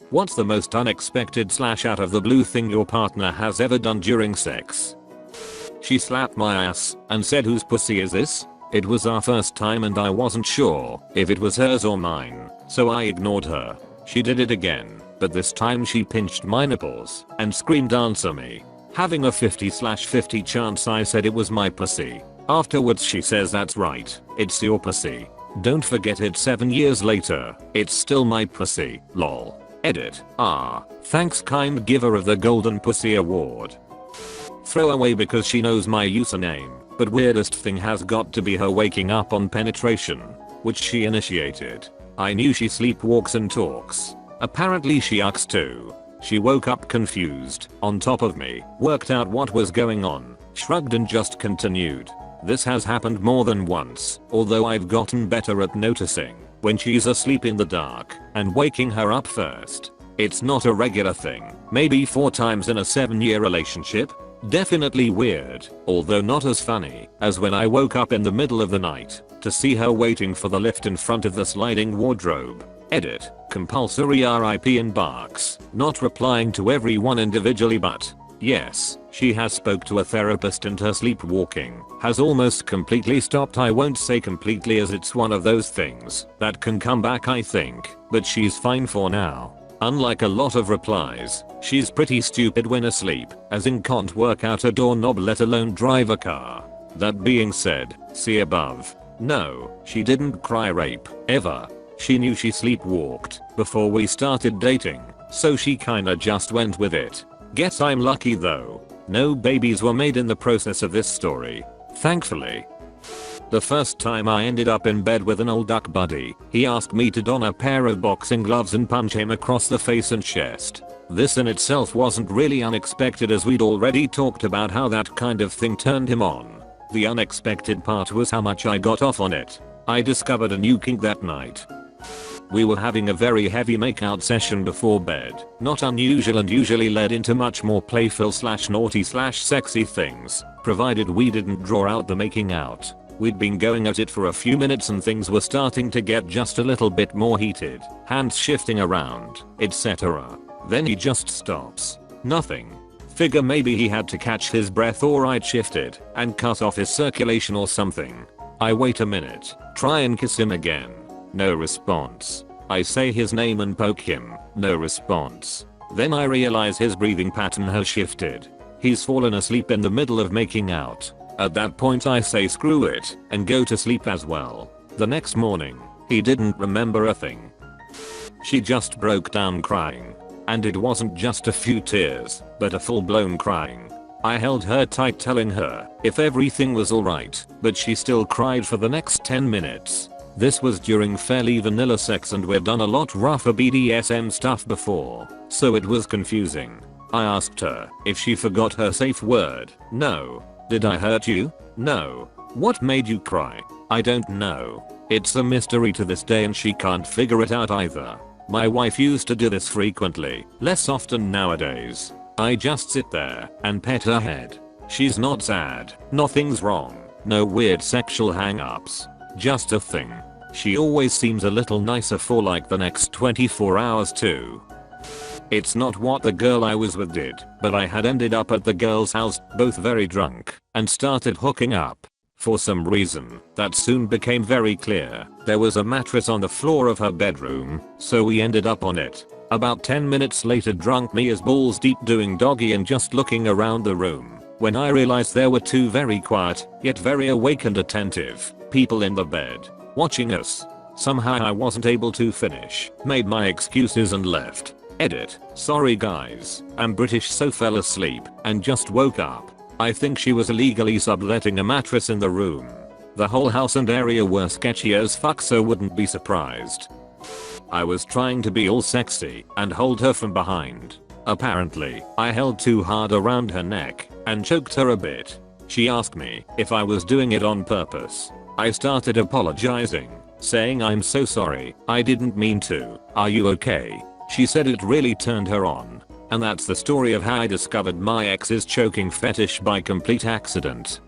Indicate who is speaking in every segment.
Speaker 1: What's the most unexpected / out of the blue thing your partner has ever done during sex? She slapped my ass and said, "Whose pussy is this?" It was our first time and I wasn't sure if it was hers or mine, so I ignored her. She did it again, but this time she pinched my nipples and screamed, "Answer me." Having a 50/50 chance, I said it was my pussy. Afterwards she says, "That's right, it's your pussy. Don't forget it 7 years later, it's still my pussy, lol." Edit. Thanks, kind giver of the Golden Pussy Award. Throwaway because she knows my username, but weirdest thing has got to be her waking up on penetration, which she initiated. I knew she sleepwalks and talks. Apparently she ucks too. She woke up confused, on top of me, worked out what was going on, shrugged and just continued. This has happened more than once, although I've gotten better at noticing when she's asleep in the dark and waking her up first. It's not a regular thing, maybe 4 times in a 7-year relationship. Definitely weird, although not as funny as when I woke up in the middle of the night to see her waiting for the lift in front of the sliding wardrobe. Edit. Compulsory RIP in barks, not replying to everyone individually, but yes, she has spoke to a therapist and her sleepwalking has almost completely stopped. I won't say completely as it's one of those things that can come back, I think, but she's fine for now. Unlike a lot of replies, she's pretty stupid when asleep, as in can't work out a doorknob let alone drive a car. That being said, see above. No, she didn't cry rape, ever. She knew she sleepwalked before we started dating, so she kinda just went with it. Guess I'm lucky though. No babies were made in the process of this story, thankfully. The first time I ended up in bed with an old duck buddy, he asked me to don a pair of boxing gloves and punch him across the face and chest. This in itself wasn't really unexpected, as we'd already talked about how that kind of thing turned him on. The unexpected part was how much I got off on it. I discovered a new kink that night. We were having a very heavy makeout session before bed, not unusual and usually led into much more playful / naughty / sexy things, provided we didn't draw out the making out. We'd been going at it for a few minutes and things were starting to get just a little bit more heated, hands shifting around, etc. Then he just stops. Nothing. Figure maybe he had to catch his breath or I'd shifted and cut off his circulation or something. I wait a minute, try and kiss him again. No response. I say his name and poke him. No response. Then I realize his breathing pattern has shifted. He's fallen asleep in the middle of making out. At that point I say screw it and go to sleep as well. The next morning, he didn't remember a thing. She just broke down crying. And it wasn't just a few tears, but a full-blown crying. I held her tight telling her if everything was alright, but she still cried for the next 10 minutes. This was during fairly vanilla sex and we'd done a lot rougher BDSM stuff before, so it was confusing. I asked her if she forgot her safe word. No. Did I hurt you? No. What made you cry? I don't know. It's a mystery to this day and she can't figure it out either. My wife used to do this frequently, less often nowadays. I just sit there and pet her head. She's not sad, nothing's wrong, no weird sexual hang-ups. Just a thing. She always seems a little nicer for like the next 24 hours too. It's not what the girl I was with did, but I had ended up at the girl's house, both very drunk, and started hooking up. For some reason, that soon became very clear. There was a mattress on the floor of her bedroom, so we ended up on it. About 10 minutes later, drunk me is balls deep doing doggy and just looking around the room, when I realized there were 2 very quiet, yet very awake and attentive, people in the bed, watching us. Somehow I wasn't able to finish, made my excuses and left. Edit. Sorry guys, I'm British so fell asleep and just woke up. I think she was illegally subletting a mattress in the room. The whole house and area were sketchy as fuck, so wouldn't be surprised. I was trying to be all sexy and hold her from behind. Apparently, I held too hard around her neck and choked her a bit. She asked me if I was doing it on purpose. I started apologizing, saying I'm so sorry, I didn't mean to, are you okay? She said it really turned her on. And that's the story of how I discovered my ex's choking fetish by complete accident.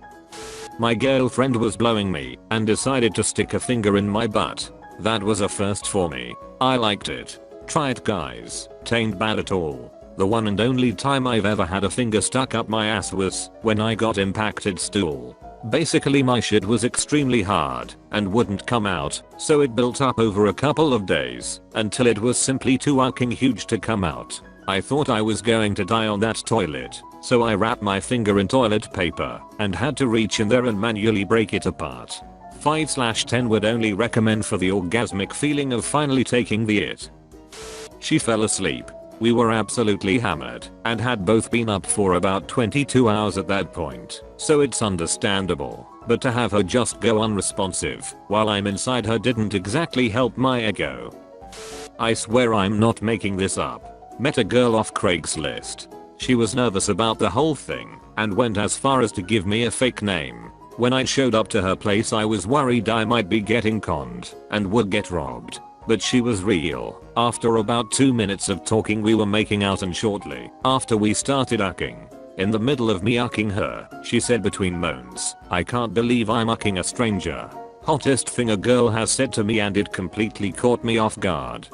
Speaker 1: My girlfriend was blowing me and decided to stick a finger in my butt. That was a first for me. I liked it. Try it guys, tain't bad at all. The one and only time I've ever had a finger stuck up my ass was when I got impacted stool. Basically my shit was extremely hard and wouldn't come out, so it built up over a couple of days until it was simply too fucking huge to come out. I thought I was going to die on that toilet, so I wrapped my finger in toilet paper and had to reach in there and manually break it apart. 5/10 would only recommend for the orgasmic feeling of finally taking the it. She fell asleep. We were absolutely hammered and had both been up for about 22 hours at that point, so it's understandable. But to have her just go unresponsive while I'm inside her didn't exactly help my ego. I swear I'm not making this up. Met a girl off Craigslist. She was nervous about the whole thing and went as far as to give me a fake name. When I showed up to her place I was worried I might be getting conned and would get robbed. But she was real. After about 2 minutes of talking we were making out, and shortly after we started ucking. In the middle of me ucking her, she said between moans, "I can't believe I'm ucking a stranger." Hottest thing a girl has said to me, and it completely caught me off guard.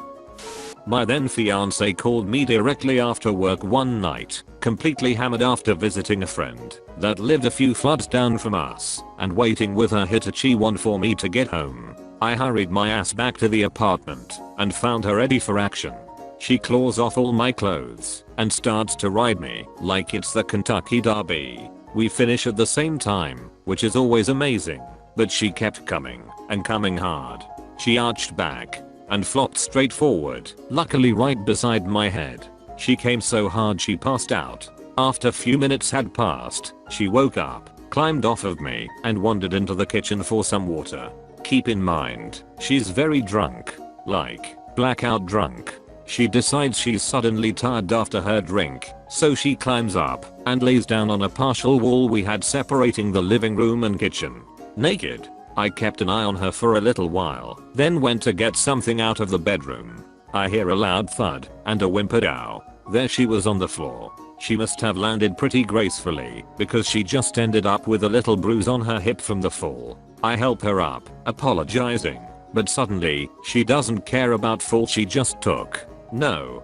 Speaker 1: My then fiance called me directly after work one night, completely hammered after visiting a friend that lived a few floods down from us and waiting with her Hitachi one for me to get home. I hurried my ass back to the apartment and found her ready for action. She claws off all my clothes and starts to ride me like it's the Kentucky Derby. We finish at the same time, which is always amazing, but she kept coming and coming hard. She arched back and flopped straight forward, luckily right beside my head. She came so hard she passed out. After few minutes had passed, she woke up, climbed off of me, and wandered into the kitchen for some water. Keep in mind, she's very drunk, like blackout drunk. She decides she's suddenly tired after her drink, so she climbs up and lays down on a partial wall we had separating the living room and kitchen. Naked. I kept an eye on her for a little while, then went to get something out of the bedroom. I hear a loud thud and a whimpered ow. There she was on the floor. She must have landed pretty gracefully because she just ended up with a little bruise on her hip from the fall. I help her up, apologizing, but suddenly, she doesn't care about fall she just took. No.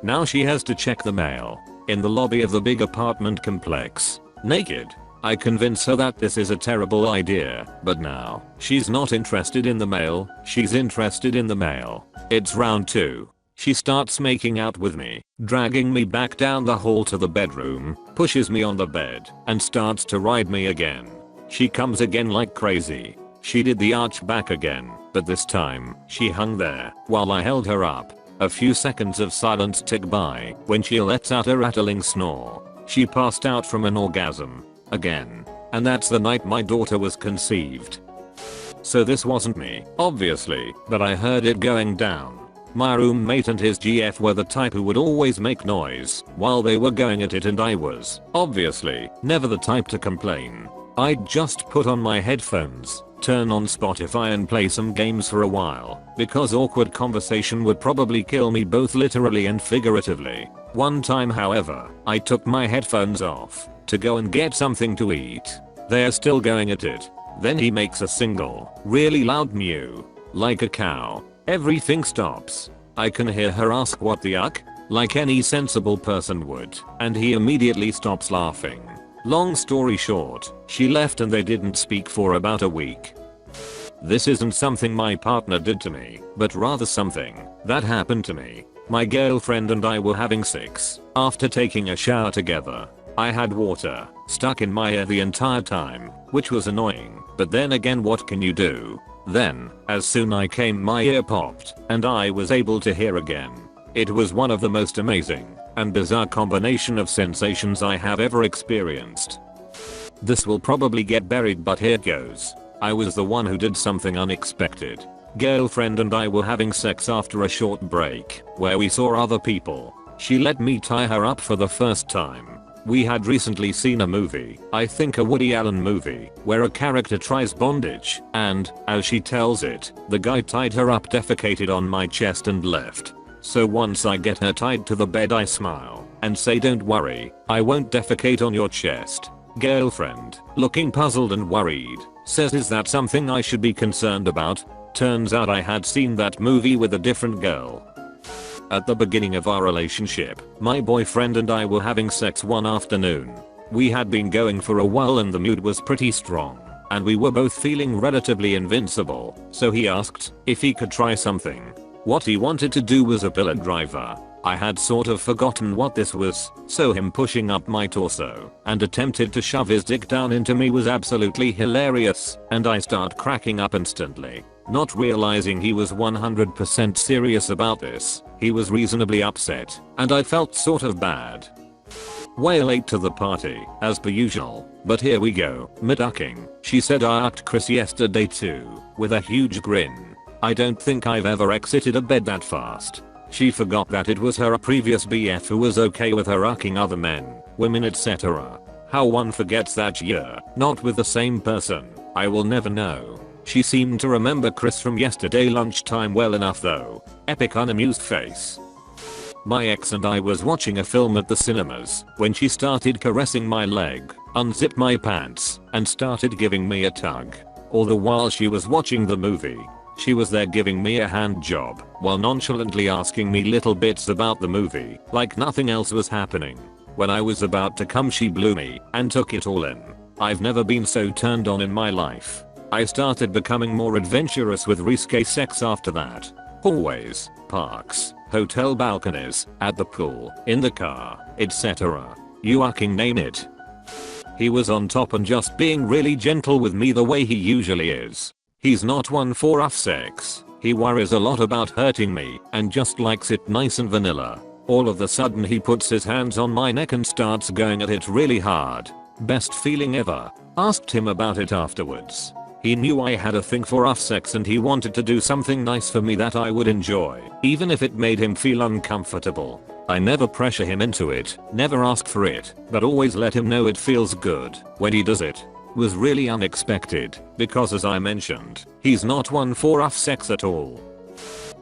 Speaker 1: Now she has to check the mail. In the lobby of the big apartment complex. Naked. I convince her that this is a terrible idea, but now, she's not interested in the mail, she's interested in the mail. It's round 2. She starts making out with me, dragging me back down the hall to the bedroom, pushes me on the bed, and starts to ride me again. She comes again like crazy. She did the arch back again, but this time, she hung there while I held her up. A few seconds of silence tick by when she lets out a rattling snore. She passed out from an orgasm. Again. And that's the night my daughter was conceived. So this wasn't me, obviously, but I heard it going down. My roommate and his GF were the type who would always make noise while they were going at it, and I was, obviously, never the type to complain. I'd just put on my headphones, turn on Spotify and play some games for a while, because awkward conversation would probably kill me both literally and figuratively. One time however, I took my headphones off to go and get something to eat. They're still going at it. Then he makes a single, really loud mew. Like a cow. Everything stops. I can hear her ask what the yuck? Like any sensible person would, and he immediately stops laughing. Long story short, she left and they didn't speak for about a week. This isn't something my partner did to me, but rather something that happened to me. My girlfriend and I were having sex after taking a shower together. I had water stuck in my ear the entire time, which was annoying, but then again what can you do? Then, as soon I came my ear popped, and I was able to hear again. It was one of the most amazing and bizarre combination of sensations I have ever experienced. This will probably get buried, but here goes. I was the one who did something unexpected. Girlfriend and I were having sex after a short break, where we saw other people. She let me tie her up for the first time. We had recently seen a movie, I think a Woody Allen movie, where a character tries bondage, and, as she tells it, the guy tied her up, defecated on my chest and left. So once I get her tied to the bed I smile and say, "Don't worry, I won't defecate on your chest." Girlfriend, looking puzzled and worried, says, "Is that something I should be concerned about?" Turns out I had seen that movie with a different girl. At the beginning of our relationship, my boyfriend and I were having sex one afternoon. We had been going for a while and the mood was pretty strong, and we were both feeling relatively invincible, so he asked if he could try something. What he wanted to do was a pillar driver. I had sort of forgotten what this was, so him pushing up my torso and attempted to shove his dick down into me was absolutely hilarious, and I start cracking up instantly. Not realizing he was 100% serious about this, he was reasonably upset, and I felt sort of bad. Way late to the party, as per usual, but here we go. Me-ducking. She said I asked Chris yesterday too, with a huge grin. I don't think I've ever exited a bed that fast. She forgot that it was her previous BF who was okay with her ucking other men, women, etc. How one forgets that year, not with the same person, I will never know. She seemed to remember Chris from yesterday lunchtime well enough though. Epic unamused face. My ex and I was watching a film at the cinemas when she started caressing my leg, unzipped my pants, and started giving me a tug. All the while she was watching the movie. She was there giving me a hand job while nonchalantly asking me little bits about the movie like nothing else was happening. When I was about to come she blew me and took it all in. I've never been so turned on in my life. I started becoming more adventurous with risque sex after that. Hallways, parks, hotel balconies, at the pool, in the car, etc. You fucking name it. He was on top and just being really gentle with me the way he usually is. He's not one for rough sex. He worries a lot about hurting me and just likes it nice and vanilla. All of a sudden he puts his hands on my neck and starts going at it really hard. Best feeling ever. Asked him about it afterwards. He knew I had a thing for rough sex and he wanted to do something nice for me that I would enjoy, even if it made him feel uncomfortable. I never pressure him into it, never ask for it, but always let him know it feels good when he does it. Was really unexpected, because as I mentioned, he's not one for rough sex at all.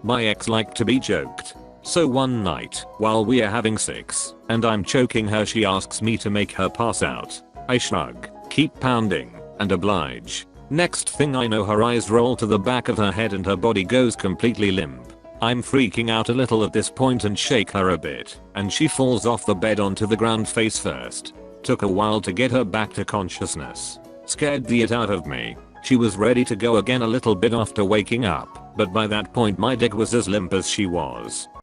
Speaker 1: My ex liked to be choked. So one night, while we are having sex, and I'm choking her, she asks me to make her pass out. I shrug, keep pounding, and oblige. Next thing I know her eyes roll to the back of her head and her body goes completely limp. I'm freaking out a little at this point and shake her a bit, and she falls off the bed onto the ground face first. Took a while to get her back to consciousness. Scared the it out of me. She was ready to go again a little bit after waking up, but by that point my dick was as limp as she was.